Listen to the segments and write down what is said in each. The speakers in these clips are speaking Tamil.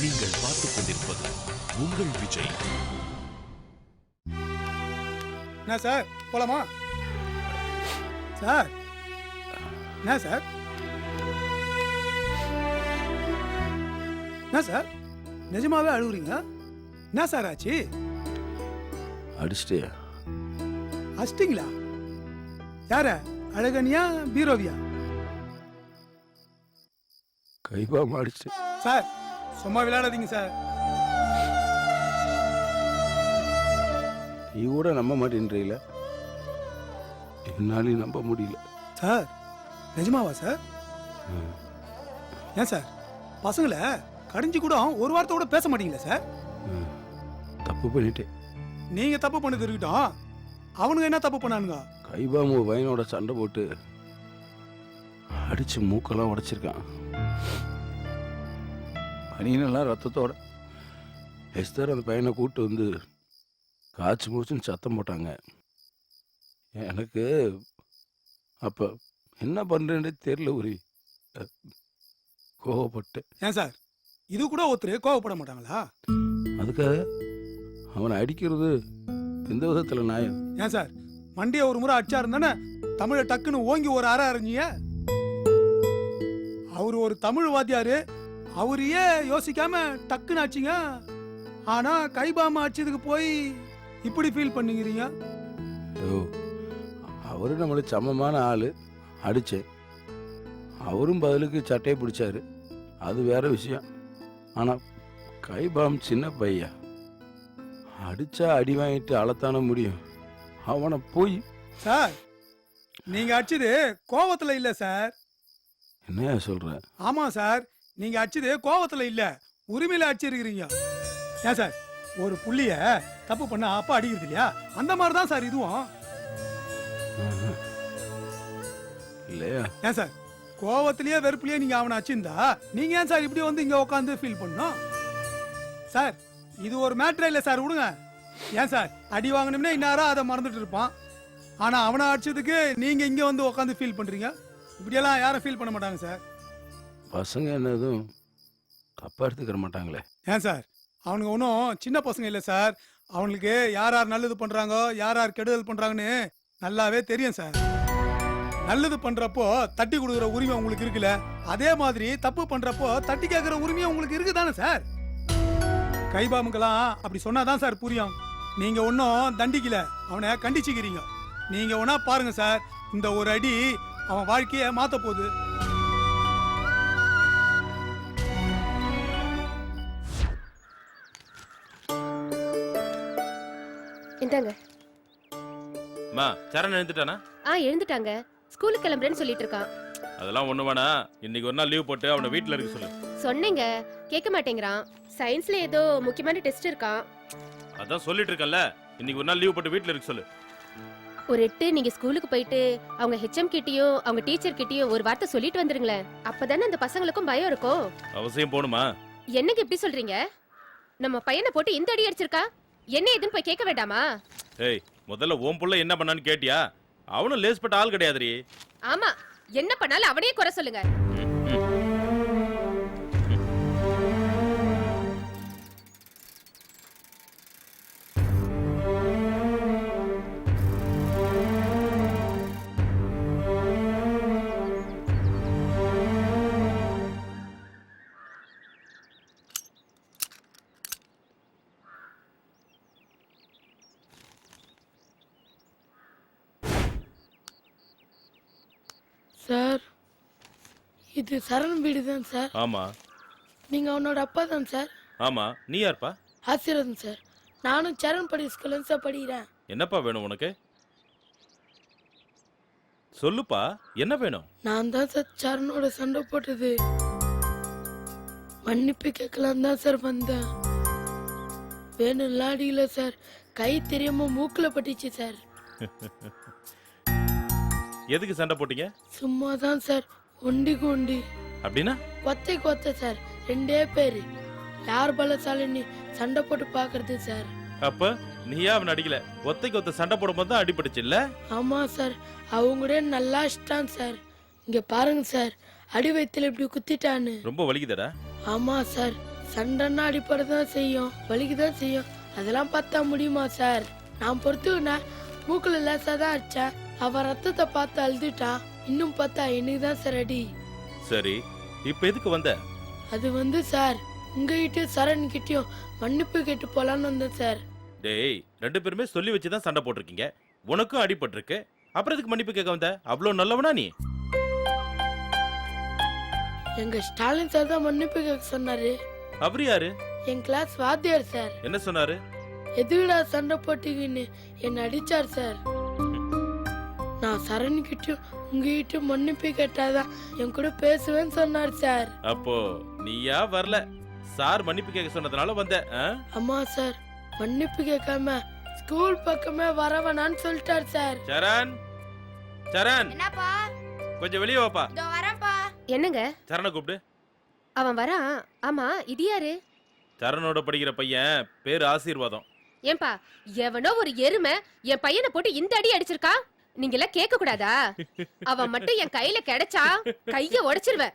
நீங்கள் பார்த்துக் கொண்டிருப்பது உங்கள் விஜய். என்ன சார் போலாமா சார்? என்ன சார்? என்ன சார் நிஜமாவே அழுகுறீங்க? என்ன சார் ஆச்சு? அடிச்சிட்டியா? அஷ்டிங்களா? யார? அழகனியா பீரோவியா? கைபாம அடிச்சு. சார் சும்மா விளையாடாதீங்க சார். நீ கூட நம்ப மாட்டேன்றீங்கள, என்னாலையும் நம்ப முடியல. சார் நிஜமாவா சார்? ஏன் சார் பசங்களை கடிஞ்சு கூட ஒரு வார்த்தை கூட பேச மாட்டீங்களா சார்? தப்பு பண்ணிட்டேன். நீங்க தப்பு பண்ணது இருக்கட்டும், அவனுங்க என்ன தப்பு பண்ணானுங்க? கைபாமு பையனோட சண்டை போட்டு அடிச்சு மூக்கெல்லாம் உடைச்சிருக்கான். பனியனெல்லாம் ரத்தத்தோட. எஸ்தர் அந்த பையனை கூப்பிட்டு வந்து காய்ச்சி மூச்சுன்னு சத்தம் போட்டாங்க. எனக்கு அப்ப என்ன பண்றேன்னு தெரியல. ஒரு கோவப்பட்டு. ஏன் சார் இது கூட ஒருத்தர் கோவப்பட மாட்டாங்களா? அதுக்காக அவனை அடிக்கிறது எந்த விதத்துல நியாயம்? ஏன் சார் மண்டிய ஒரு முறை அடிச்சா இருந்தானே தமிழை டக்குன்னு ஓங்கி ஒரு அற அறிஞ்சிய. அவரு ஒரு தமிழ் வாத்தியாரு, அவரையே யோசிக்காம டக்குன்னு ஆச்சுங்க. ஆனா கைபாம அடிச்சதுக்கு போய் இப்படி ஃபீல் பண்ணுங்கிறீங்க. அவரு நம்மளுக்கு சமமான ஆளு, அடிச்சேன். அவரும் பதிலுக்கு சட்டையை பிடிச்சாரு, அது வேற விஷயம். ஆனா கைபாம் சின்ன பையன், அடிச்சா அடி வாங்கிட்டு அழத்தான முடியும். அவனை போய். சார் நீங்க அடிச்சது கோவத்துல இல்ல சார். என்ன சொல்ற? ஆமா சார், நீங்க அடிச்சது கோவத்துல இல்ல, உரிமையில அடிச்சிருக்கிறீங்க. ஏன் சார் ஒரு புள்ளிய தப்பு பண்ண அப்பா அடிக்கிறது இல்லையா? அந்த மாதிரிதான் சார் இதுவும். இல்லையா? ஏன் சார் கோவத்திலேயே வெறுப்புலயே நீங்க அவனை அடிச்சிருந்தா நீங்க ஏன் சார் இப்படி வந்து இங்க உட்காந்து ஃபீல் பண்ணணும்? சார் இது ஒரு மேட்டரே இல்ல சார், விடுங்க. ஏன் சார் அடி வாங்கணும்னா இன்னாரா அதை மறந்துட்டு இருப்பான். ஆனா அவனை அடிச்சதுக்கு நீங்க இங்க வந்து உட்காந்து ஃபீல் பண்றீங்க. இப்படியெல்லாம் யாரும் ஃபீல் பண்ண மாட்டாங்க சார். பசங்க என்னதும் தப்பா எடுத்துக்கிற மாட்டாங்களே. ஏன் சார் அவனுக்கு ஒன்றும் சின்ன பசங்க இல்லை சார். அவனுக்கு யார் யார் நல்லது பண்றாங்க, யார் யார் கெடுதல் பண்றாங்கன்னு நல்லாவே தெரியும் சார். நல்லது பண்றப்போ தட்டி கொடுக்குற உரிமை உங்களுக்கு இருக்குல்ல, அதே மாதிரி தப்பு பண்றப்போ தட்டி கேட்கிற உரிமையும் உங்களுக்கு இருக்குதானே சார்? கைபாமுக்கெல்லாம் அப்படி சொன்னாதான் சார் புரியும். நீங்க ஒன்னும் தண்டிக்கல, அவனை கண்டிச்சுக்கிறீங்க. நீங்க ஒன்னா பாருங்க சார், இந்த ஒரு அடி அவன் வாழ்க்கைய மாத்த போகுது. இந்தாங்க. மா சரண் எழுந்துட்டானா? எழுந்துட்டாங்க. ஸ்கூலுக்கு கிளம்புறேன்னு சொல்லிட்டு இருக்கான். அதெல்லாம் ஒண்ணு வேணா, இன்னைக்கு ஒரு நாள் லீவ் போட்டு அவனை வீட்ல இருக்க சொல்லு. சொன்னீங்க கேட்க மாட்டேங்கிறான். சயின்ஸ்ல ஏதோ முக்கியமான டெஸ்ட் இருக்கான். அதான் சொல்லிட்டு இருக்கேன்ல, இன்னைக்கு ஒரு நாள் லீவ் போட்டு வீட்ல இருக்க சொல்லு. ஒரு 8 நீங்க ஸ்கூலுக்கு போயிட்டு அவங்க ஹெச்எம் கிட்டயும் அவங்க டீச்சர் கிட்டயும் ஒரு வார்த்தை சொல்லிட்டு வந்துருங்களேன். அப்பதானே அந்த பசங்களுக்கும் பயம் இருக்கும். அவசியம் போணுமா? என்னங்க இப்படி சொல்றீங்க? நம்ம பையனை போட்டு இந்த அடி அடிச்சிருக்கா, என்ன ஏதுன்னு போய் கேட்க வேண்டாமா? ஏய், முதல்ல ஓம் புள்ள என்ன பண்ணான்னு கேட்டியா? அவனும் லேஸ்பட்ட ஆள் கிடையாதுரி. ஆமா, என்ன பண்ணாலும் அவனையே குறை சொல்லுங்க. சார் இது சரண் வீடு தான் சார். ஆமா. நீங்க அவனோட அப்பா தான் சார்? ஆமா. நீ யாருப்பா? ஆசீர்வாதம் சார். நானும் சரண் படி ஸ்கூல்ல சார் படிக்கிறேன். என்னப்பா வேணும் உனக்கு? சொல்லுப்பா, என்ன வேணும்? நான் தான் சார் சரணோட சண்டை போட்டது. மன்னிப்பு கேட்கலாம் தான் சார் வந்தேன். வேணும் லாடியில சார், கை தெரியாம மூக்குல பட்டுச்சு சார். எதுக்கு சண்டை போட்டீங்க? சும்மா தான் சார், ஒண்டிக்கு ஒண்டி. அப்படின்னா? கொத்தைக்கு கொத்த சார், 2 பேரு. யார் பலசாலின்னு சண்டை போட்டு பாக்குறது சார். அப்ப நீயா அவன் அடிக்கல, ஒத்தைக்கு ஒத்த சண்டை போடும்போது தான் அடிபட்டுச்சு இல்ல? ஆமா சார், அவங்க நல்லா இஷ்டான் சார். இங்க பாருங்க சார், அடி வயித்துல இப்படி குத்திட்டான்னு. ரொம்ப வலிக்குதடா? ஆமா சார், சண்டைன்னா அடிப்படைதான் செய்யும், வலிக்குதான் செய்யும். அதெல்லாம் பார்த்தா முடியுமா சார்? நான் பொறுத்துக்கினேன், மூக்குல லேசா தான் அடிச்சேன். அவன் ரத்தத்தை பார்த்து அழுதுட்டான். இன்னும் பார்த்தா எனக்கு தான் சார் அடி. சரி, இப்ப எதுக்கு வந்த? அது வந்து சார், உங்ககிட்டயும் சரண் கிட்டயும் மன்னிப்பு கேட்டு போலான்னு வந்தேன் சார். டேய், 2 பேருமே சொல்லி வச்சுதான் சண்டை போட்டிருக்கீங்க. உனக்கும் அடிபட்டிருக்கு, அப்புறம் எதுக்கு மன்னிப்பு கேட்க வந்த? அவ்வளவு நல்லவனா நீ? எங்க ஸ்டாலின் சார் தான் மன்னிப்பு கேட்க சொன்னாரு. அவரு யாரு? என் கிளாஸ் வாத்தியார் சார். என்ன சொன்னாரு? எதுவிடா சண்டை போட்டீங்கன்னு என்ன அடிச்சார் சார். நான் சரண் கிட்டயும் உங்ககிட்டயும் மன்னிப்பு கேட்டாதான் என் கூட பேசுவேன்னு சொன்னார் சார். அப்போ நீயா வரல, சார் மன்னிப்பு கேட்க சொன்னதுனால வந்த. அம்மா சார், மன்னிப்பு கேட்காம ஸ்கூல் பக்கமே வர வேணான்னு சொல்லிட்டார் சார். சரண், சரண், என்னப்பா? கொஞ்சம் வெளியே வாப்பா. இதோ வரேன்ப்பா. என்னங்க சரணை கூப்பிடு. அவன் வரான். ஆமா, இது யாரு? சரணோட படிக்கிற பையன், பேரு ஆசீர்வாதம். ஏன்பா, எவனோ ஒரு எருமை என் பையனை போட்டு இந்த அடி அடிச்சிருக்கா. நீங்க எல்லாம் கேட்க கூடாதா? அவன் மட்டும் என் கையில கிடைச்சா கைய உடைச்சிருவேன்.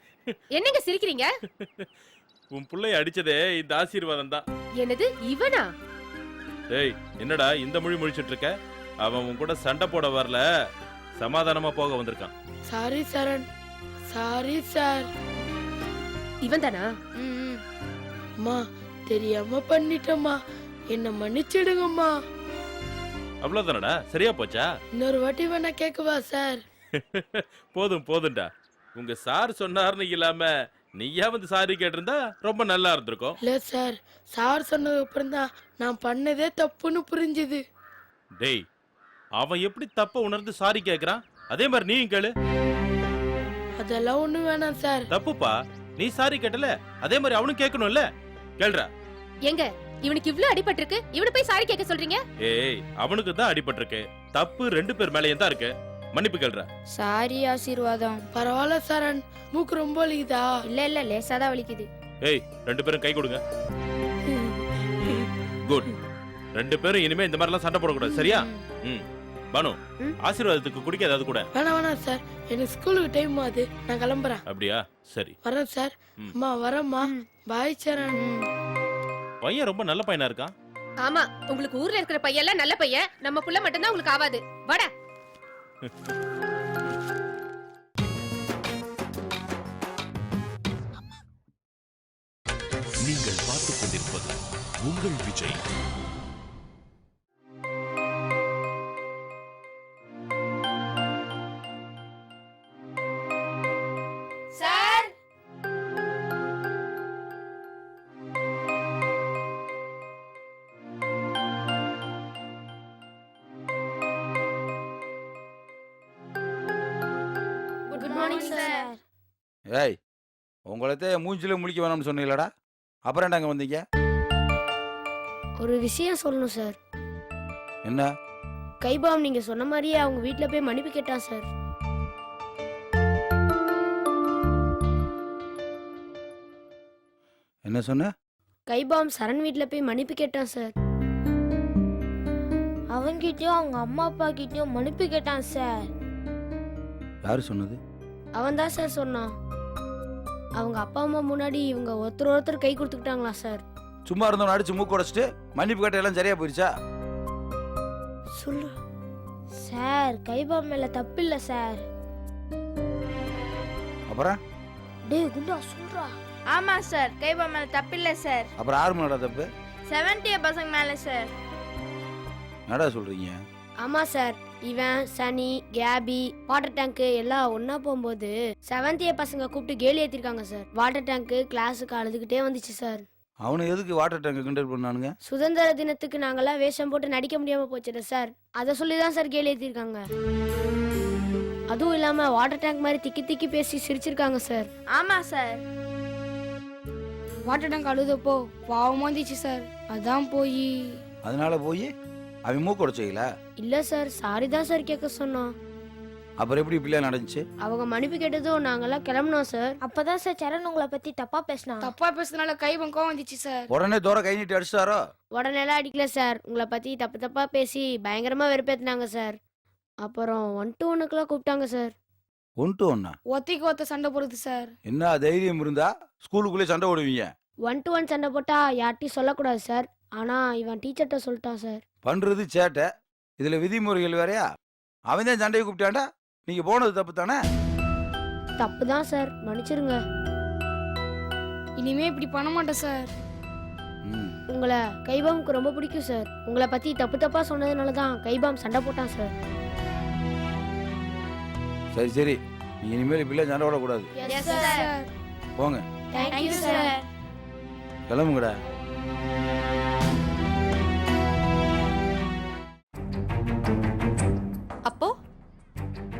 என்னங்க சிரிக்கிறீங்க? உன் புள்ளைய அடிச்சதே இந்த ஆசீர்வாதம் தான். என்னது, இவனா? டேய், என்னடா இந்த மொழி முழிச்சிட்டு இருக்க? அவன் உன் கூட சண்டை போட வரல, சமாதானமா போக வந்திருக்கான். சாரி சரண், சாரி சார். இவன் தானா? அம்மா, தெரியாம பண்ணிட்டோம்மா, என்ன மன்னிச்சிடுங்கம்மா. அவ்வளவுதானடா, சரியா போச்சா? இன்னொரு வாட்டி வேணா கேட்கவா சார்? போதும் போதும்டா. உங்க சார் சொன்னார்னு இல்லாம நீயா வந்து சாரி கேட்டிருந்தா ரொம்ப நல்லா இருந்திருக்கும். இல்ல சார், சார் சொன்னதுக்கு அப்புறம் தான் நான் பண்ணதே தப்புன்னு புரிஞ்சுது. டேய், அவன் எப்படி தப்ப உணர்ந்து சாரி கேக்குறான், அதே மாதிரி நீயும் கேளு. அதெல்லாம் ஒண்ணு வேணாம் சார். தப்புப்பா, நீ சாரி கேட்டல, அதே மாதிரி அவனும் கேட்கணும்ல. கேளுடா. எங்க இவனுக்கு இவ்ளோ அடிபட்டிருக்கு, இவனை போய் சாரி கேட்க சொல்றீங்க? ஏய், அவனுக்கு தான் அடிபட்டிருக்கு, தப்பு 2 பேர் மேலயும் தான் இருக்கு. மன்னிப்பு கேளுடா. சாரி ஆசீர்வாதம். பரவாயில்ல சரண், மூக்கு ரொம்ப வலிக்குதா? இல்ல லேசாதான் வலிக்குது. ஏய், 2 பேரும் கை கொடுங்க. குட். 2 பேரும் இனிமே இந்த மாதிரிலாம் சண்டை போடக்கூடாது, சரியா? ம். பானு, ஆசீர்வாதத்துக்கு குடிக்க ஏதாவது கூட. வேணாம் சார், எனக்கு ஸ்கூலுக்கு டைம் ஆகுது, நான் கிளம்புறேன். அப்படியா? சரி, வரேன் சார். அம்மா வரேம்மா. பாய் சரண். பையன் ரொம்ப நல்ல பையனா இருக்கான். ஆமா, உங்களுக்கு ஊர்ல இருக்கிற பையன் எல்லாம் நல்ல பையன், நம்ம புள்ள மட்டும் தான் உங்களுக்கு ஆவாது. வாடா. நீங்கள் பார்த்துக் கொண்டிருப்பது உங்கள் Vijay. Sir, good morning sir. ஏய், உங்களத்தே மூஞ்சில முழிக்க வேணாம்னு சொன்னீங்களடா, அப்புறம் என்ன அங்கே வந்தீங்க? ஒரு விஷயம் சொல்லணும் சார். என்ன? கைபாம் நீங்க சொன்ன மாதிரியே அவங்க வீட்ல போய் மன்னிப்பு கேட்டான் சார். என்ன சொன்ன? கைபாம் சரண் வீட்ல போய் மன்னிப்பு கேட்டான் சார். அவன்கிட்டயும் அவங்க அம்மா அப்பா கிட்டயும் மன்னிப்பு கேட்டான் சார். யாரு சொன்னது? அவன் தான் சார் சொன்னான். அவங்க அப்பா அம்மா முன்னாடி இவங்க ஒருத்தர் கை கொடுத்துக்கிட்டாங்களா சார். சும்மா இருந்தவன் அடிச்சு மூக்கு உடைச்சிட்டு மன்னிப்பு கேட்ட எல்லாம் சரியா போயிருச்சா? சொல்லு சார், கைபாம் மேல தப்பு இல்ல சார். அப்புறம் டேய் குண்டா சொல்றா. ஆமா சார், கைபாம் மேல தப்பு இல்ல சார். அப்புறம் யாரு மேலடா தப்பு? 70 பசங்க மேல சார். என்னடா சொல்றீங்க? ஆமா சார், இவன் சனி கேபி வாட்டர் டேங்க் எல்லாம் ஒன்னா போகும்போது 7th பசங்க கூப்பிட்டு கேலி ஏத்திருக்காங்க சார். வாட்டர் டேங்க் கிளாஸுக்கு அழுதுகிட்டே வந்துச்சு சார். அவனு எதுக்கு வாட்டர் டேங்க் கிண்டல் பண்ணானுங்க? சுதந்திர தினத்துக்கு நாங்கெல்லாம் வேஷம் போட்டு நடிக்க முடியாம போச்சுல சார், அதை சொல்லிதான் சார் கேலி ஏத்திருக்காங்க. அதுவும் இல்லாம வாட்டர் டேங்க் மாதிரி திக்கி திக்கி பேசி சிரிச்சிருக்காங்க சார். ஆமா சார். வாட்டர் டேங்க் அழுதப்போ பாவமா இருந்துச்சு சார், அதான் போய். அதனால போய் அவன் மூக்கு உடைச்சிக்கல? இல்ல சார், சாரி தான் சார் கேட்க சொன்னோம். அப்புறம் எப்படி இப்படிலாம் நடந்துச்சு? அவங்க மன்னிப்பு கேட்டதும் நாங்கெல்லாம் கிளம்பினோம் சார். அப்பதான் சார் சரண் உங்களை பத்தி தப்பா பேசினான். தப்பா பேசுறதுனால கைவம் கோவம் வந்துச்சு சார். உடனே தூர கை நீட்டி அடிச்சிட்டாரோ? உடனே எல்லாம் அடிக்கல சார், உங்களை பத்தி தப்பு தப்பா பேசி பயங்கரமா வெறுப்பேத்தினாங்க சார். அப்புறம் 1 to 1 கூப்பிட்டாங்க சார். 1 to 1? ஒத்திக்கு ஒத்த சண்டை போடுது சார். என்ன தைரியம் இருந்தா ஸ்கூலுக்குள்ளே சண்டை போடுவீங்க? 1 to 1 சண்டை போட்டா யார்ட்டையும் சொல்லக்கூடாது சார். ஆனா இவன் டீச்சர்கிட்ட சொல்லிட்டான் சார். பண்ணுறது சேட்டை, இதில் விதிமுறைகள் வேறையா? அவன் தான் சண்டையை கூப்பிட்டாண்டா, நீங்கள் போனது தப்பு தானே? தப்பு தான் சார், மன்னிச்சிருங்க. இனிமே இப்படி பண்ண மாட்டேன் சார். ம், உங்களை கைபாமுக்கு ரொம்ப பிடிக்கும் சார். உங்களை பத்தி தப்பு தப்பா சொன்னதுனால தான் கைபாம் சண்டை போட்டான் சார். சரி சரி, நீ இனிமேல் இப்படிலாம் சண்டை போடக்கூடாது. Yes sir. போங்க, தேங்க்யூ சார். கிளம்புங்கடா. அப்போ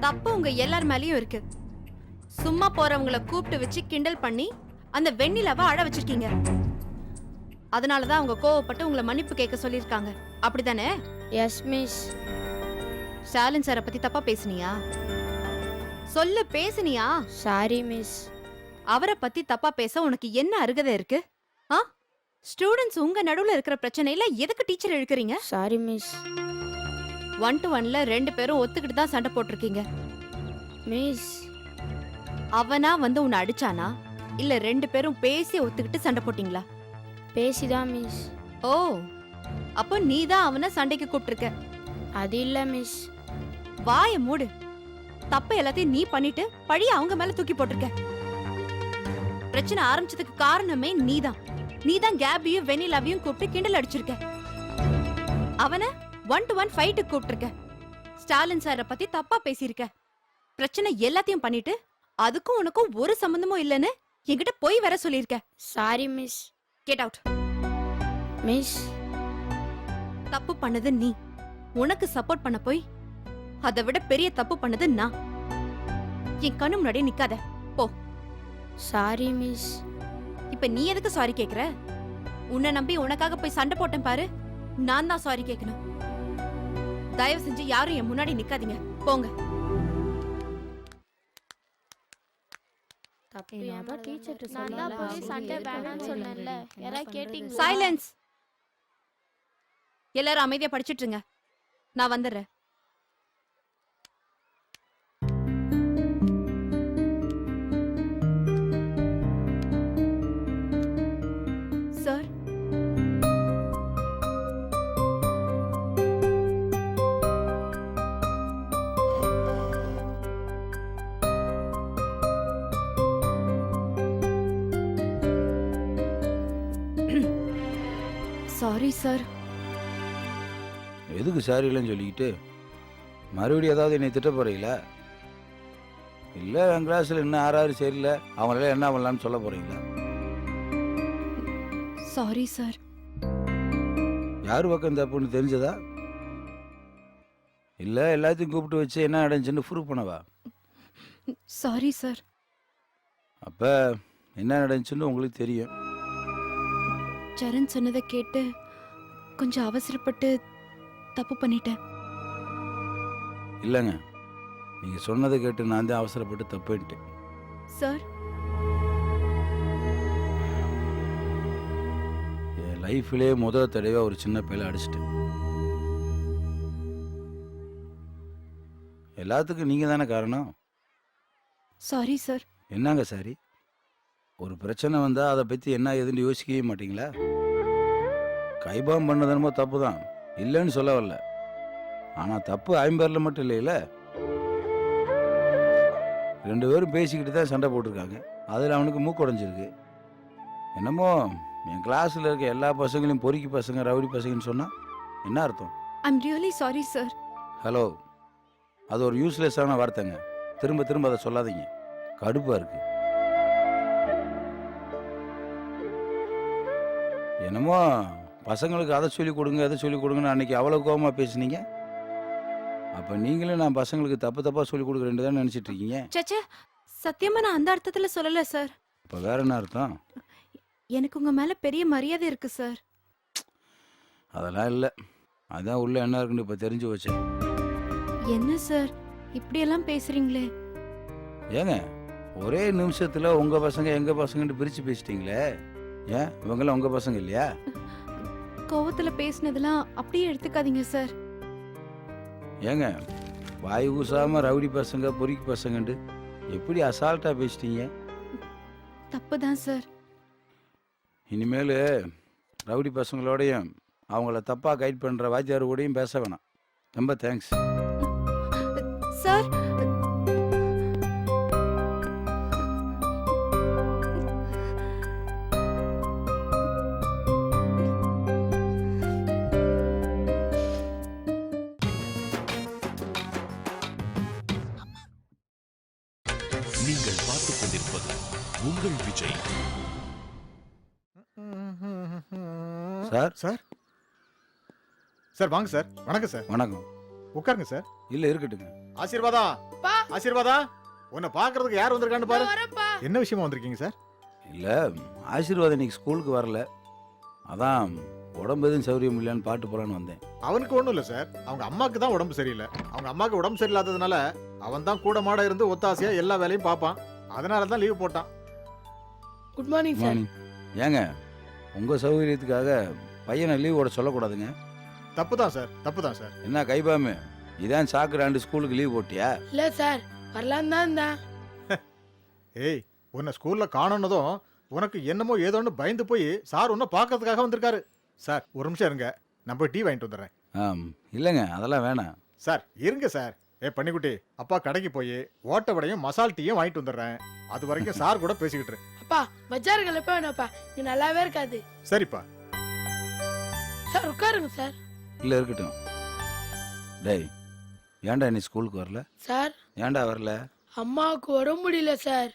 தப்பு உங்க எல்லார் மேலயும் இருக்கு. சும்மா போறவங்கள கூப்பிட்டு வச்சு கிண்டல் பண்ணி அந்த வெண்ணிலாவை அழ வச்சிருக்கீங்க. அதனாலதான் அவங்க கோவப்பட்டு உங்களை மன்னிப்பு கேட்க சொல்லிருக்காங்க. அப்படிதானே? Yes miss. ஸ்டாலின் சாரை பத்தி தப்பா பேசுனியா? சொல்லு, பேசுனியா? Sorry miss. அவரை பத்தி தப்பா பேச உனக்கு என்ன அருகதை இருக்கு? ஆ? ஸ்டூடெண்ட்ஸ் உங்க நடுவுல இருக்கிற பிரச்சனையில எதுக்கு டீச்சர் இழுக்கிறீங்க? Sorry miss. 1 to 1ல 2 பேரும் ஒத்துக்கிட்டு தான் சண்டை போட்டிருக்கீங்க. மிஸ். அவனா வந்து உன்னை அடிச்சானா இல்ல 2 பேரும் பேசி ஒத்துக்கிட்டு சண்டை போட்டீங்களா? பேசிதான் மிஸ். ஓ, அப்போ நீ தான் அவனை சண்டைக்கு கூப்பிட்டிருக்க. அது இல்ல மிஸ். வாய மூடு. தப்பு எல்லாத்தையும் நீ பண்ணிட்டு பழிய அவங்க மேல தூக்கி போட்டிருக்க. பிரச்சனை ஆரம்பிச்சதுக்கு காரணமே நீதான். நீதான் கேபியும் வெனிலாவையும் கூப்பிட்டு கிண்டல் அடிச்சிருக்க. அவனை 1 to 1 ஃபைட்டுக்கு கூப்பிட்டிருக்க. ஸ்டாலின் சாரை பத்தி தப்பா பேசியிருக்க. பிரச்சனை எல்லாத்தையும் பண்ணிட்டு அதுக்கும் உனக்கும் ஒரு சம்பந்தமும் இல்லைன்னு என்கிட்ட போய் வர சொல்லியிருக்க. Sorry miss. Get out. Miss. தப்பு பண்ணது நீ. உனக்கு சப்போர்ட் பண்ண போய் அதை விட பெரிய தப்பு பண்ணது நான். என் கண்ணு முன்னாடி நிக்காத, போ. Sorry miss. இப்ப நீ எதுக்கு சாரி கேக்குற? உன்னை நம்பி உனக்காக போய் சண்டை போட்டேன் பாரு, நான் தான் சாரி கேட்கணும். தயவு செஞ்சு யாரும் என் முன்னாடி நிக்காதீங்க, போங்க. நான் தான் போய் சண்டை வேணாம்னு சொன்னேன்ல, யாராவது கேட்டீங்களா? சைலன்ஸ். எல்லாரும் அமைதியா படிச்சிட்டு இருங்க, நான் வந்துடுறேன். Sir, sorry sir. எதுக்கு சாரி இல்லைன்னு சொல்லிக்கிட்டு மறுபடியும் ஏதாவது என்னை திட்ட போறீங்களா? இல்லை என் கிளாஸில் இன்னும் யாராவது சரியில்லை, அவங்களெல்லாம் என்ன பண்ணலான்னு சொல்ல போறீங்களா? Sorry sir. யார் பக்கம் தப்புன்னு தெரிஞ்சதா? இல்லை எல்லாத்தையும் கூப்பிட்டு வச்சு என்ன நடந்துச்சுன்னு ப்ரூவ் பண்ணவா? Sorry sir. அப்போ என்ன நடந்துச்சுன்னு உங்களுக்கு தெரியும். சரண் சொன்னதை கேட்டு கொஞ்சம் அவசரப்பட்டு தப்பு பண்ணிட்டேன். இல்லைங்க, நீங்கள் சொன்னதை கேட்டு நான் தான் அவசரப்பட்டு தப்புன்ட்டேன். சார், என் லைஃப்லேயே முதல் தடவை ஒரு சின்ன பையலை அடிச்சிட்டேன். எல்லாத்துக்கும் நீங்கள் தானே காரணம். Sorry sir. என்னங்க சாரி? ஒரு பிரச்சனை வந்தால் அதை பற்றி என்ன ஏதுன்னு யோசிக்கவே மாட்டீங்களா? கைபாம் பண்ணதனமோ தப்பு தான், இல்லைன்னு சொல்ல வரல. ஆனால் தப்பு 5 பேரில் மட்டும் இல்லைல்ல, 2 பேரும் பேசிக்கிட்டு தான் சண்டை போட்டிருக்காங்க. அதில் அவனுக்கு மூக்கு உடைஞ்சிருக்கு. என்னமோ என் கிளாஸில் இருக்க எல்லா பசங்களையும் பொறுக்கி பசங்க, ரவுடி பசங்கன்னு சொன்னால் என்ன அர்த்தம்? I'm really sorry sir. Hello, அது ஒரு யூஸ்லெஸ்ஸான வார்த்தைங்க. திரும்ப திரும்ப அதை சொல்லாதீங்க, கடுப்பாக இருக்கு. என்னமோ பசங்களுக்கு அதை சொல்லிக் கொடுங்க, அதை சொல்லிக் கொடுங்கன்னு அன்னைக்கு அவ்வளோ கோபமாக பேசுனீங்க. அப்போ நீங்களும் நான் பசங்களுக்கு தப்பு தப்பாக சொல்லிக் கொடுக்குறேன்னு தான் நினச்சிட்டு இருக்கீங்க. சச்சா, சத்தியமா நான் அந்த அர்த்தத்துல சொல்லல சார். இப்போ வேற என்ன அர்த்தம்? எனக்கு உங்க மேல பெரிய மரியாதை இருக்கு சார். அதெல்லாம் இல்லை, அதான் உள்ள என்ன இருக்குன்னு இப்போ தெரிஞ்சு வச்சேன். என்ன சார் இப்படியெல்லாம் பேசுறீங்களே? ஏங்க, ஒரே நிமிஷத்தில் உங்கள் பசங்க எங்கள் பசங்கன்னு பிரித்து பேசிட்டீங்களே. ஏன் இவங்கெல்லாம் உங்கள் பசங்க இல்லையா? கோவத்துல பேசினதெல்லாம் அப்படியே எடுத்துக்காதீங்க சார். ஏங்க, வாய் ஊசாமல் ரவுடி பசங்க, பொறுக்கி பசங்கன்ட்டு எப்படி அசால்ட்டாக பேசிட்டீங்க? தப்பு தான் சார். இனிமேல் ரவுடி பசங்களோடையும் அவங்கள தப்பாக கைட் பண்ணுற வாத்தியார் கூடயும் பேச வேணாம். ரொம்ப தேங்க்ஸ். சார் நீங்கள் பார்த்துக் கொண்டிருப்பது உங்கள் விஜய். சார் சார் சார் வாங்க சார். வணக்கம் சார். வணக்கம். உட்காருங்க சார். இல்லை இருக்கட்டுங்க. ஆசீர்வாதா பா. ஆசீர்வாதா உன்னை பாக்குறதுக்கு யார் வந்திருக்கான்னு பாரு. வரப்பா. என்ன விஷயமா வந்திருக்கீங்க சார்? இல்லை, ஆசீர்வாதம் இன்னைக்கு ஸ்கூலுக்கு வரல, அதான் உடம்பு எதுவும் சௌரியம் இல்லைன்னு பாட்டு போகலான்னு வந்தேன். அவனுக்கு ஒண்ணும் இல்ல சார். அவங்க அம்மாக்கு தான் உடம்பு சரியில்லை. அவங்க அம்மாக்கு உடம்பு சரியில்லாததுனால அவன் தான் கூட மாட இருந்து ஒத்தாசையா எல்லா வேலையும் பார்ப்பான். அதனால தான் லீவ் போட்டான். Good morning sir. மார்னிங். ஏங்க, உங்கள் சௌகரியத்துக்காக பையனை லீவ் ஓட சொல்லக்கூடாதுங்க. தப்பு தான் சார், தப்பு தான் சார். என்ன கைபாமு, இதான் சாக்குறாண்டு ஸ்கூலுக்கு லீவ் போட்டியா? இல்ல சார், வரலாம் தான் இருந்தேன். ஏய், உன்னை ஸ்கூல்ல காணோன்னதும் உனக்கு என்னமோ ஏதோன்னு பயந்து போய் சார் உன்னை பார்க்கறதுக்காக வந்திருக்காரு. சார் ஒரு நிமிஷம் இருங்க, நான் போய் டீ வாங்கிட்டு வந்துடுறேன். இல்லைங்க, அதெல்லாம் வேணாம். சார் இருங்க சார். பண்ணிக்குட்டி, அப்பா கடைக்கு போய் ஓட்ட வடையும் மசால் டீயும் வாங்கிட்டு வந்துடுறேன். அது வரைக்கும் சார் கூட பேசிக்கிட்டு இரு. அப்பா பஜார்கள் எப்ப வேணாப்பா, இது நல்லாவே இருக்காது. சரிப்பா. சார் உட்காருங்க சார். இல்லை இருக்கட்டும். டேய், ஏன்டா நீ ஸ்கூலுக்கு வரல? சார் ஏன்டா வரல? அம்மாவுக்கு உடம்பு முடியல சார்.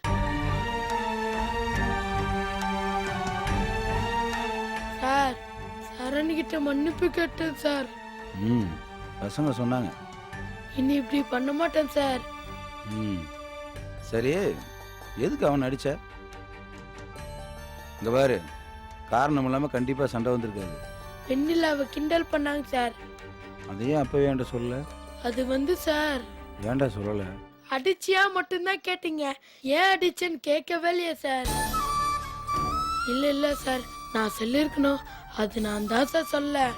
சார் சரணிக்கிட்ட மன்னிப்பு கேட்டேன் சார். ம், பசங்க சொன்னாங்க. இனி இப்படி பண்ண மாட்டேன் சார். ம், சரி, எதுக்கு அவன் அடிச்ச? இங்க பாரு, காரணம் இல்லாமல் கண்டிப்பாக சண்டை வந்திருக்காது. வெண்ணிலாவை கிண்டல் பண்ணாங்க சார். அதையும் அப்பவே ஏன்டா சொல்லல? அது வந்து சார், ஏன்டா சொல்லலை? அடிச்சியா மட்டும்தான் கேட்டீங்க, ஏன் அடிச்சேன்னு கேட்கவே இல்லையா சார்? இல்ல இல்ல சார், நான் சொல்லிருக்கணும், அது நான் தான் சார் சொல்ல.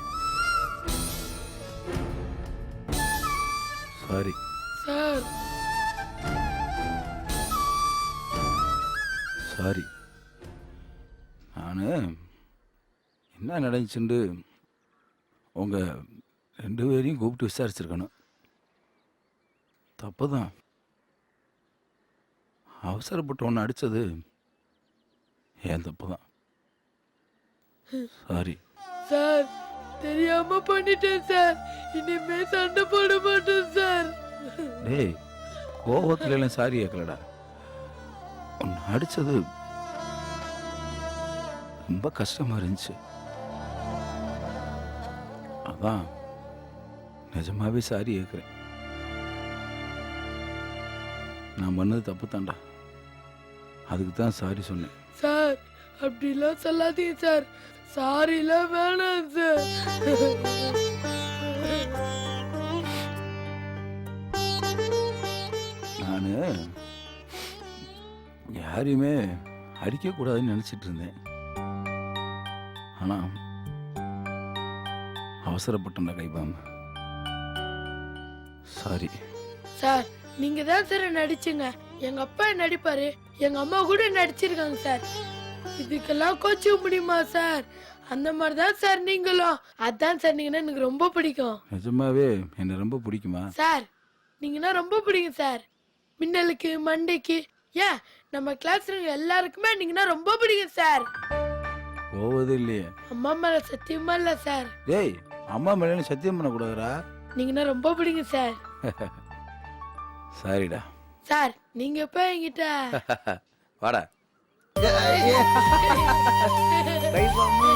Sorry sir sorry. நான் என்ன நடந்துச்சுண்டு உங்கள் 2 பேரையும் கூப்பிட்டு விசாரிச்சிருக்கணும். தப்பு தான். அவசரப்பட்டு ஒன்று அடித்தது ஏன் தப்பு தான். சாரி. சார் தெரியாம பண்ணிட்டேன் சார், இனிமே சண்டை போட மாட்டேன் சார். டேய், கோபத்துல எல்லாம் சாரி கேட்கலடா. ஒன்று அடித்தது ரொம்ப கஷ்டமாக இருந்துச்சு, அதான் நிஜமாவே சாரி கேட்குறேன். நான் பண்ணது தப்பு தான்டா, அதுக்கு தான் சாரி சொன்னேன். சார் அப்படிலாம் சொல்லாதீங்க சார், சாரிலாம் வேணாம் சார். நான் யாரையுமே அடிக்கக்கூடாதுன்னு நினச்சிட்டு இருந்தேன், ஆனால் அவசரப்பட்டேன்டா கைபாம். சாரி. சார் நீங்க தான் சார் நடிச்சுங்க, எங்க அப்பா நடிப்பாரு, எங்க அம்மா கூட நடிச்சிருக்காங்க சார். இதுக்கெல்லாம் கோச்சிக்க முடியுமா சார்? அந்த மாதிரி தான் சார் நீங்களும். அதான் சார் நீங்கன்னா எனக்கு ரொம்ப பிடிக்கும். நிஜமாவே என்னை ரொம்ப பிடிக்குமா? சார் நீங்கன்னா ரொம்ப பிடிக்கும் சார். மின்னலுக்கு மண்டைக்கு ஏன் நம்ம கிளாஸ்ல எல்லாருக்குமே நீங்கன்னா ரொம்ப பிடிக்கும் சார். போவது இல்லையே. அம்மா மேல சத்தியமா இல்ல சார். டேய், அம்மா மேலே சத்தியம் பண்ணக்கூடாதுடா. நீங்கன்னா ரொம்ப பிடிக்கும் சார். சாரிடா. சார் நீங்க எப்ப என்கிட்ட வாடா. கைபாமு.